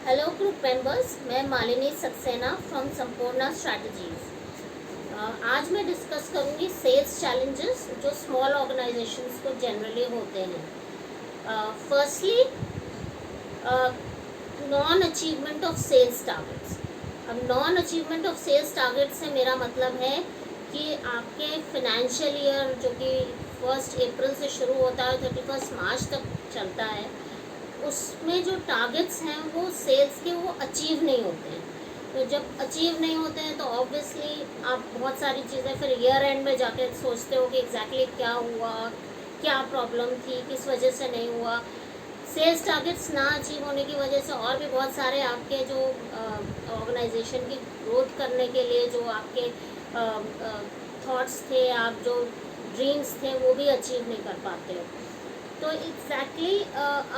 Hello group members, मैं Malini Saxena from Sampoorna Strategies. आज मैं डिस्कस करूंगी सेल्स चैलेंजेस जो स्मॉल ऑर्गेनाइजेशंस को जनरली होते हैं। Firstly, non achievement of sales targets. अब non achievement of sales target से मेरा मतलब है कि आपके फाइनेंशियल ईयर जो कि 1 अप्रैल से शुरू होता है 31 मार्च तक चलता है, उसमें जो टारगेट्स हैं वो सेल्स के वो अचीव नहीं होते हैं। तो जब अचीव नहीं होते हैं तो ऑब्वियसली आप बहुत सारी चीज़ें फिर ईयर एंड में जाके सोचते हो कि एग्जैक्टली क्या हुआ, क्या प्रॉब्लम थी, किस वजह से नहीं हुआ। सेल्स टारगेट्स ना अचीव होने की वजह से और भी बहुत सारे आपके जो ऑर्गेनाइजेशन की ग्रोथ करने के लिए जो आपके थॉट्स थे, आप जो ड्रीम्स थे, वो भी अचीव नहीं कर पाते हो। तो एग्जैक्टली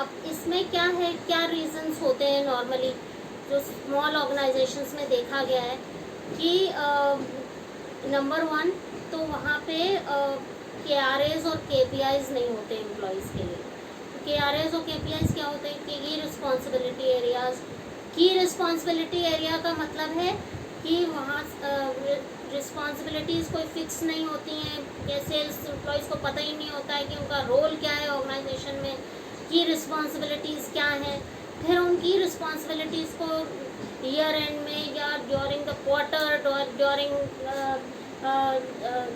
अब इसमें क्या है, क्या रीजंस होते हैं नॉर्मली जो स्मॉल ऑर्गेनाइजेशंस में देखा गया है कि नंबर 1 तो वहाँ पे KRAs और KPIs नहीं होते एम्प्लॉयज़ के लिए। KRAs और KPIs क्या होते हैं कि की रिस्पॉन्सिबिलिटी एरियाज। की रिस्पॉन्सिबिलिटी एरिया का मतलब है कि वहाँ रिस्पॉन्सिबिलिटीज़ कोई फिक्स नहीं होती हैं, या सेल्स एम्प्लॉयज़ को पता ही नहीं होता है कि उनका रोल क्या है ऑर्गेनाइजेशन में, की रिस्पॉन्सिबिलिटीज़ क्या हैं। फिर उनकी रिस्पॉन्सिबिलिटीज़ को ईयर एंड में या during the quarter, during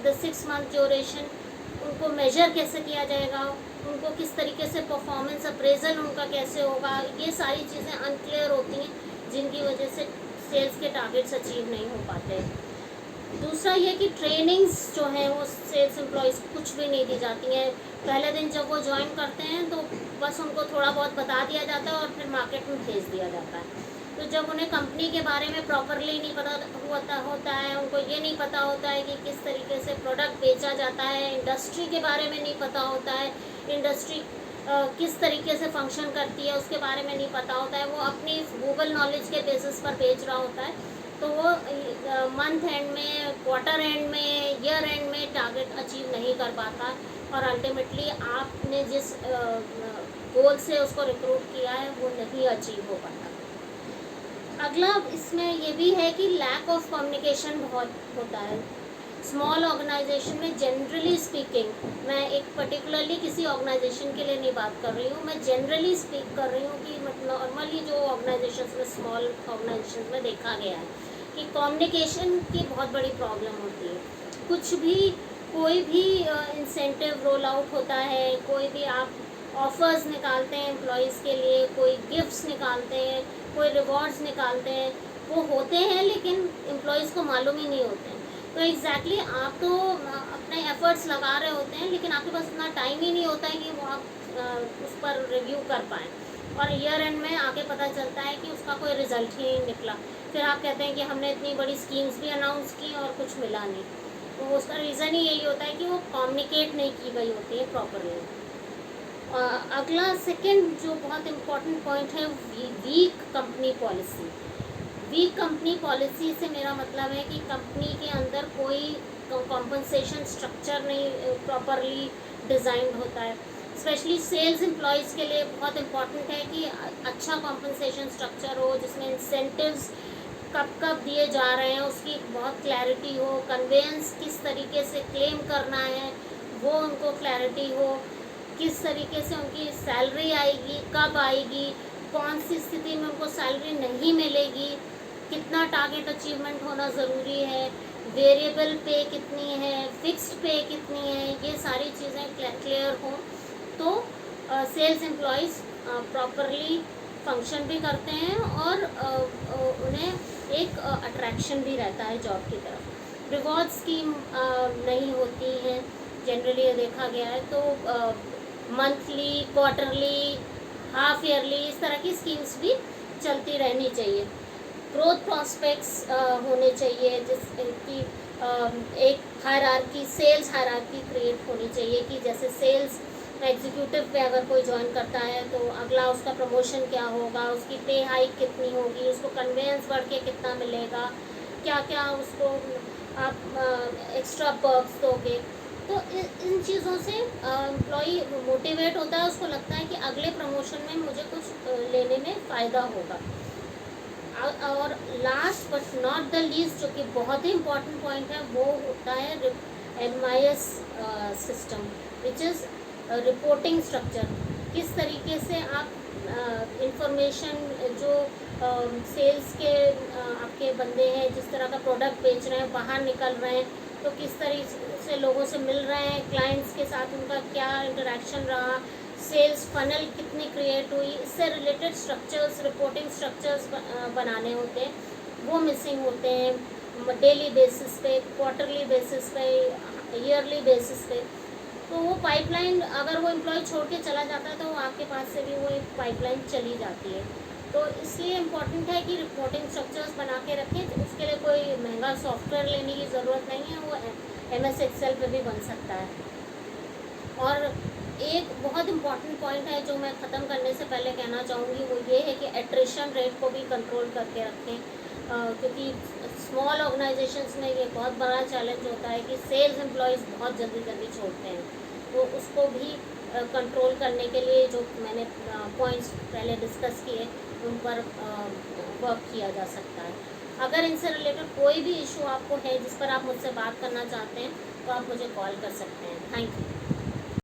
the 6 month duration उनको मेजर कैसे किया जाएगा, उनको किस तरीके से परफॉर्मेंस अप्रेजल उनका कैसे होगा, ये सारी चीज़ें अनक्लियर होती हैं जिनकी वजह से सेल्स के टारगेट्स अचीव नहीं हो पाते। दूसरा ये कि ट्रेनिंग्स जो हैं वो सेल्स एम्प्लॉयज़ को कुछ भी नहीं दी जाती हैं। पहले दिन जब वो ज्वाइन करते हैं तो बस उनको थोड़ा बहुत बता दिया जाता है और फिर मार्केट में भेज दिया जाता है। तो जब उन्हें कंपनी के बारे में प्रॉपरली नहीं पता होता है, उनको ये नहीं पता होता है कि किस तरीके से प्रोडक्ट बेचा जाता है, इंडस्ट्री के बारे में नहीं पता होता है, इंडस्ट्री किस तरीके से फंक्शन करती है उसके बारे में नहीं पता होता है, वो अपनी गूगल नॉलेज के बेसिस पर बेच रहा होता है, तो वो मंथ एंड में, क्वार्टर एंड में, ईयर एंड में टारगेट अचीव नहीं कर पाता और अल्टीमेटली आपने जिस गोल से उसको रिक्रूट किया है वो नहीं अचीव हो पाता। अगला इसमें ये भी है कि लैक ऑफ कम्युनिकेशन बहुत होता है स्मॉल ऑर्गेनाइजेशन में। जनरली स्पीकिंग, मैं एक पर्टिकुलरली किसी ऑर्गेनाइजेशन के लिए नहीं बात कर रही हूँ, मैं जनरली स्पीक कर रही हूँ कि नॉर्मली जो ऑर्गेनाइजेशन में, स्मॉल ऑर्गेनाइजेशन में देखा गया है कि कम्युनिकेशन की बहुत बड़ी प्रॉब्लम होती है। कुछ भी, कोई भी इंसेंटिव रोल आउट होता है, कोई भी आप ऑफर्स निकालते हैं एम्प्लॉयज़ के लिए, कोई गिफ्ट्स निकालते हैं, कोई रिवॉर्ड्स निकालते हैं, वो होते हैं लेकिन एम्प्लॉयज़ को मालूम ही नहीं होते हैं। तो एग्जैक्टली आप तो अपने एफर्ट्स लगा रहे होते हैं लेकिन आपके पास इतना टाइम ही नहीं होता है कि वो आप उस पर रिव्यू कर पाएँ, और ईयर एंड में आगे पता चलता है कि उसका कोई रिजल्ट ही नहीं निकला। फिर आप कहते हैं कि हमने इतनी बड़ी स्कीम्स भी अनाउंस की और कुछ मिला नहीं। तो उसका रीज़न ही यही होता है कि वो कम्युनिकेट नहीं की गई होती है प्रॉपरली। अगला सेकंड जो बहुत इम्पोर्टेंट पॉइंट है, weak company policy. Weak company policy से मेरा मतलब है कि कंपनी के अंदर कोई कॉम्पनसेशन स्ट्रक्चर नहीं प्रॉपरली डिज़ाइंड होता है। स्पेशली सेल्स एम्प्लॉयज़ के लिए बहुत इम्पॉर्टेंट है कि अच्छा कॉम्पनसेशन स्ट्रक्चर हो जिसमें इंसेंटिव्स कब कब दिए जा रहे हैं उसकी बहुत क्लैरिटी हो, कन्वेंस किस तरीके से क्लेम करना है वो उनको क्लैरिटी हो, किस तरीके से उनकी सैलरी आएगी, कब आएगी, कौन सी स्थिति में उनको सैलरी नहीं मिलेगी, कितना टारगेट अचीवमेंट होना ज़रूरी है, वेरिएबल पे कितनी है, फिक्स्ड पे कितनी है, ये सारी चीज़ें क्लियर हो तो सेल्स एम्प्लॉयज़ प्रॉपरली फंक्शन भी करते हैं और उन्हें एक अट्रैक्शन भी रहता है जॉब की तरफ। रिवॉर्ड स्कीम नहीं होती है जनरली, ये देखा गया है। तो मंथली, क्वार्टरली, हाफ ईयरली, इस तरह की स्कीम्स भी चलती रहनी चाहिए। ग्रोथ प्रॉस्पेक्ट्स होने चाहिए जिसकी एक हायरार्की, सेल्स हायरार्की क्रिएट होनी चाहिए कि जैसे सेल्स एग्जीक्यूटिव पे अगर कोई ज्वाइन करता है तो अगला उसका प्रमोशन क्या होगा, उसकी पे हाइक कितनी होगी, उसको कन्वेंस बढ़ के कितना मिलेगा, क्या क्या उसको आप एक्स्ट्रा पर्क्स दोगे। तो इन चीज़ों से एम्प्लॉई मोटिवेट होता है, उसको लगता है कि अगले प्रमोशन में मुझे कुछ लेने में फ़ायदा होगा। और last but not the least, जो कि बहुत ही इम्पॉर्टेंट पॉइंट है, वो होता है MIS system, which is reporting structure. किस तरीके से आप इंफॉर्मेशन जो सेल्स के आपके बंदे हैं, जिस तरह का प्रोडक्ट बेच रहे हैं, बाहर निकल रहे हैं, तो किस तरीके से लोगों से मिल रहे हैं, क्लाइंट्स के साथ उनका क्या इंटरेक्शन रहा, सेल्स फनल कितनी क्रिएट हुई, इससे रिलेटेड स्ट्रक्चर्स, रिपोर्टिंग स्ट्रक्चर्स बनाने होते हैं, वो मिसिंग होते हैं डेली बेसिस पे, क्वार्टरली बेसिस पे, ईयरली बेसिस पे। तो वो पाइपलाइन, अगर वो एम्प्लॉय छोड़ के चला जाता है तो आपके पास से भी वो एक पाइपलाइन चली जाती है। तो इसलिए इम्पॉर्टेंट है कि रिपोर्टिंग स्ट्रक्चर्स बना के रखें। उसके लिए कोई महंगा सॉफ्टवेयर लेने की ज़रूरत नहीं है, वो MS एक्सेल पे भी बन सकता है। और एक बहुत इम्पॉर्टेंट पॉइंट है जो मैं ख़त्म करने से पहले कहना चाहूँगी, वो ये है कि एट्रिशन रेट को भी कंट्रोल करके रखें, क्योंकि स्मॉल ऑर्गेनाइजेशंस में ये बहुत बड़ा चैलेंज होता है कि सेल्स एम्प्लॉयज़ बहुत जल्दी जल्दी छोड़ते हैं। तो उसको भी कंट्रोल करने के लिए जो मैंने पॉइंट्स पहले डिस्कस किए, उन पर वर्क किया जा सकता है। अगर इनसे रिलेटेड कोई भी इशू आपको है जिस पर आप मुझसे बात करना चाहते हैं, तो आप मुझे कॉल कर सकते हैं। Thank you.